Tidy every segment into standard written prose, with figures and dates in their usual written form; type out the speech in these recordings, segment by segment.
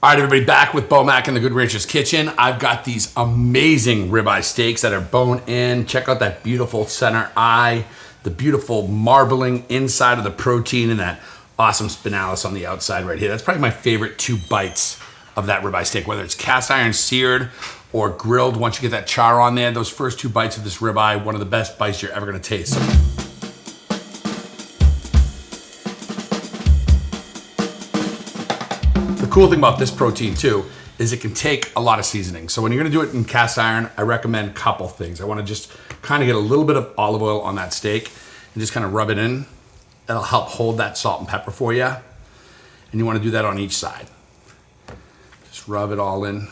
All right, everybody, back with BeauMac in the Good Rancher's Kitchen. I've got these amazing ribeye steaks that are bone in. Check out that beautiful center eye, the beautiful marbling inside of the protein, and that awesome spinalis on the outside right here. That's probably my favorite 2 bites of that ribeye steak, whether it's cast iron seared or grilled. Once you get that char on there, those first 2 bites of this ribeye, one of the best bites you're ever gonna taste. The cool thing about this protein too is it can take a lot of seasoning. So when you're gonna do it in cast iron, I recommend a couple things. I wanna just kind of get a little bit of olive oil on that steak and just kind of rub it in. That'll help hold that salt and pepper for you. And you wanna do that on each side. Just rub it all in,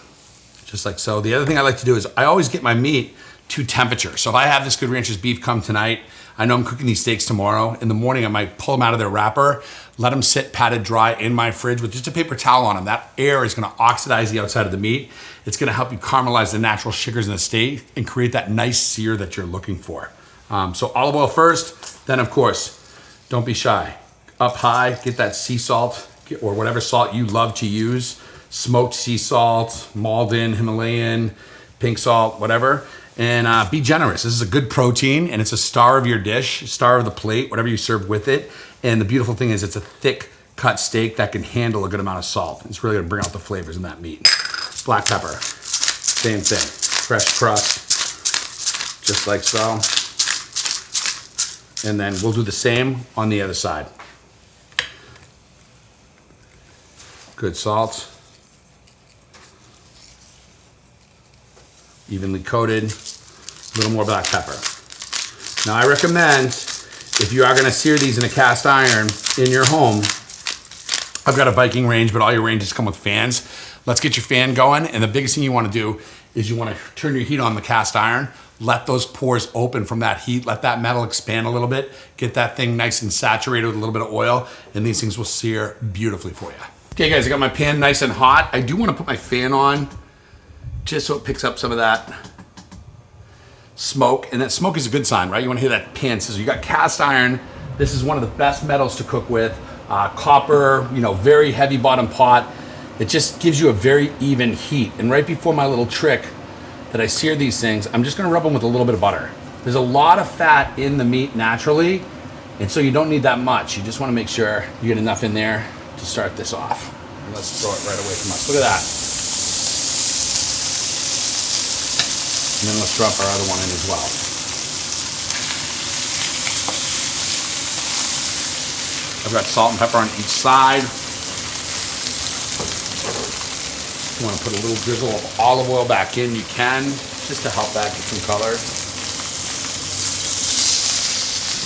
just like so. The other thing I like to do is I always get my meat to temperature. So if I have this Good Rancher's beef come tonight, I know I'm cooking these steaks tomorrow. In the morning, I might pull them out of their wrapper, let them sit patted dry in my fridge with just a paper towel on them. That air is gonna oxidize the outside of the meat. It's gonna help you caramelize the natural sugars in the steak and create that nice sear that you're looking for. So olive oil first, then of course, don't be shy. Up high, get that sea salt or whatever salt you love to use. Smoked sea salt, Malden, Himalayan, pink salt, whatever. And be generous. This is a good protein and it's a star of your dish, star of the plate, whatever you serve with it. And the beautiful thing is it's a thick cut steak that can handle a good amount of salt. It's really gonna bring out the flavors in that meat. Black pepper, same thing. Fresh crust, just like so. And then we'll do the same on the other side. Good salt. Evenly coated, a little more black pepper. Now I recommend, if you are gonna sear these in a cast iron in your home, I've got a Viking range, but all your ranges come with fans. Let's get your fan going, and the biggest thing you wanna do is you wanna turn your heat on the cast iron, let those pores open from that heat, let that metal expand a little bit, get that thing nice and saturated with a little bit of oil, and these things will sear beautifully for you. Okay guys, I got my pan nice and hot. I do wanna put my fan on, just so it picks up some of that smoke. And that smoke is a good sign, right? You wanna hear that pan sizzle. You got cast iron. This is one of the best metals to cook with. Copper, very heavy bottom pot. It just gives you a very even heat. And right before my little trick that I sear these things, I'm just gonna rub them with a little bit of butter. There's a lot of fat in the meat naturally, and so you don't need that much. You just wanna make sure you get enough in there to start this off. And let's throw it right away from us. Look at that. And then let's drop our other one in as well. I've got salt and pepper on each side. If you want to put a little drizzle of olive oil back in, you can, just to help that get some color.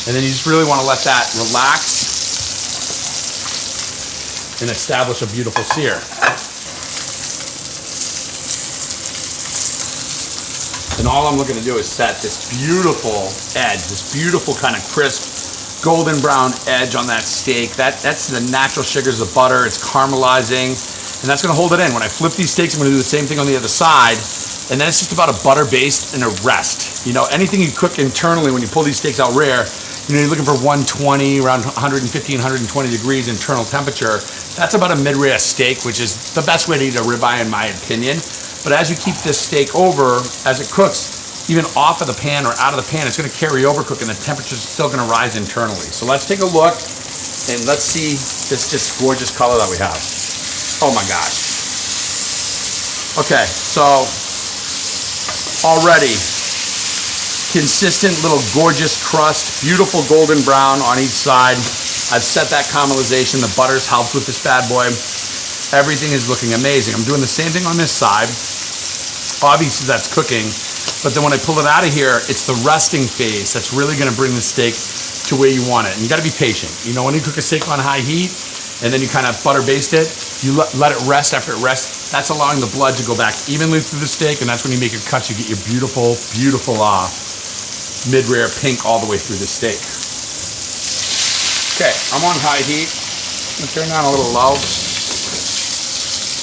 And then you just really want to let that relax and establish a beautiful sear. And all I'm looking to do is set this beautiful edge, this beautiful kind of crisp, golden brown edge on that steak. That's the natural sugars of butter. It's caramelizing, and that's gonna hold it in. When I flip these steaks, I'm gonna do the same thing on the other side, and then it's just about a butter base and a rest. Anything you cook internally when you pull these steaks out rare, you're looking for 120, around 115, 120 degrees internal temperature. That's about a mid-rare steak, which is the best way to eat a ribeye in my opinion. But as you keep this steak over, as it cooks, even off of the pan or out of the pan, it's gonna carry over cook and the temperature's still gonna rise internally. So let's take a look and let's see this just gorgeous color that we have. Oh my gosh. Okay, so already consistent little gorgeous crust, beautiful golden brown on each side. I've set that caramelization, the butter's helped with this bad boy. Everything is looking amazing. I'm doing the same thing on this side. Obviously that's cooking, but then when I pull it out of here, it's the resting phase that's really gonna bring the steak to where you want it. And you gotta be patient. When you cook a steak on high heat, and then you kind of butter baste it, you let it rest after it rests, that's allowing the blood to go back evenly through the steak, and that's when you make your cuts, you get your beautiful, beautiful mid-rare pink all the way through the steak. Okay, I'm on high heat. I'm gonna turn down a little low.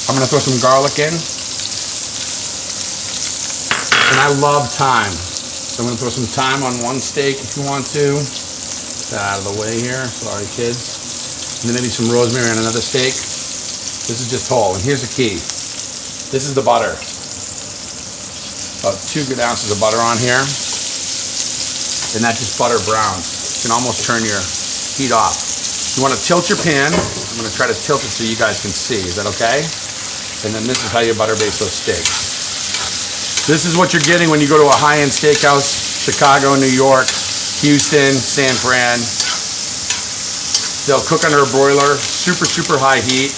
I'm gonna throw some garlic in. And I love thyme. So I'm gonna throw some thyme on one steak if you want to. Get that out of the way here, sorry kids. And then maybe some rosemary on another steak. This is just whole, and here's the key. This is the butter. About 2 good ounces of butter on here. And that just butter browns. You can almost turn your heat off. You want to tilt your pan. I'm going to try to tilt it so you guys can see. Is that okay? And then this is how you butter baste those steaks. This is what you're getting when you go to a high-end steakhouse, Chicago, New York, Houston, San Fran. They'll cook under a broiler, super, super high heat.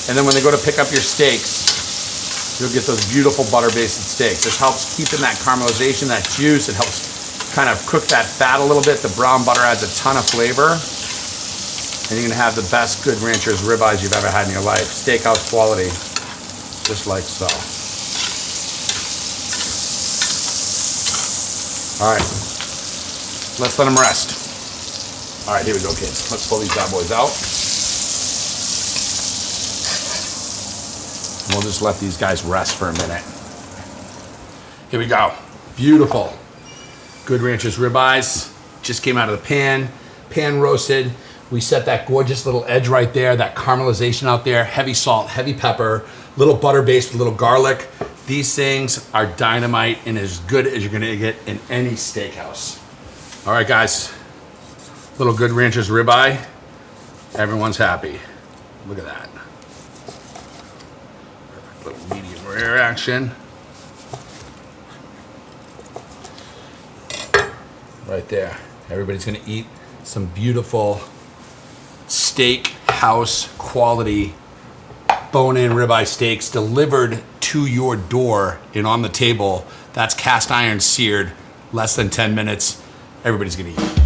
And then when they go to pick up your steaks, you'll get those beautiful butter-basted steaks. This helps keep in that caramelization, that juice. It helps kind of cook that fat a little bit. The brown butter adds a ton of flavor. And you're gonna have the best Good Ranchers ribeyes you've ever had in your life. Steakhouse quality, just like so. All right, let's let them rest. All right, here we go, kids. Let's pull these bad boys out. And we'll just let these guys rest for a minute. Here we go. Beautiful. Good Ranchers ribeyes. Just came out of the pan, pan roasted. We set that gorgeous little edge right there, that caramelization out there, heavy salt, heavy pepper, little butter based with little garlic. These things are dynamite and as good as you're gonna get in any steakhouse. All right, guys, little Good Ranchers ribeye. Everyone's happy. Look at that. Perfect little medium rare action. Right there. Everybody's gonna eat some beautiful steak house quality bone-in ribeye steaks delivered to your door and on the table. That's cast iron seared, less than 10 minutes. Everybody's gonna eat.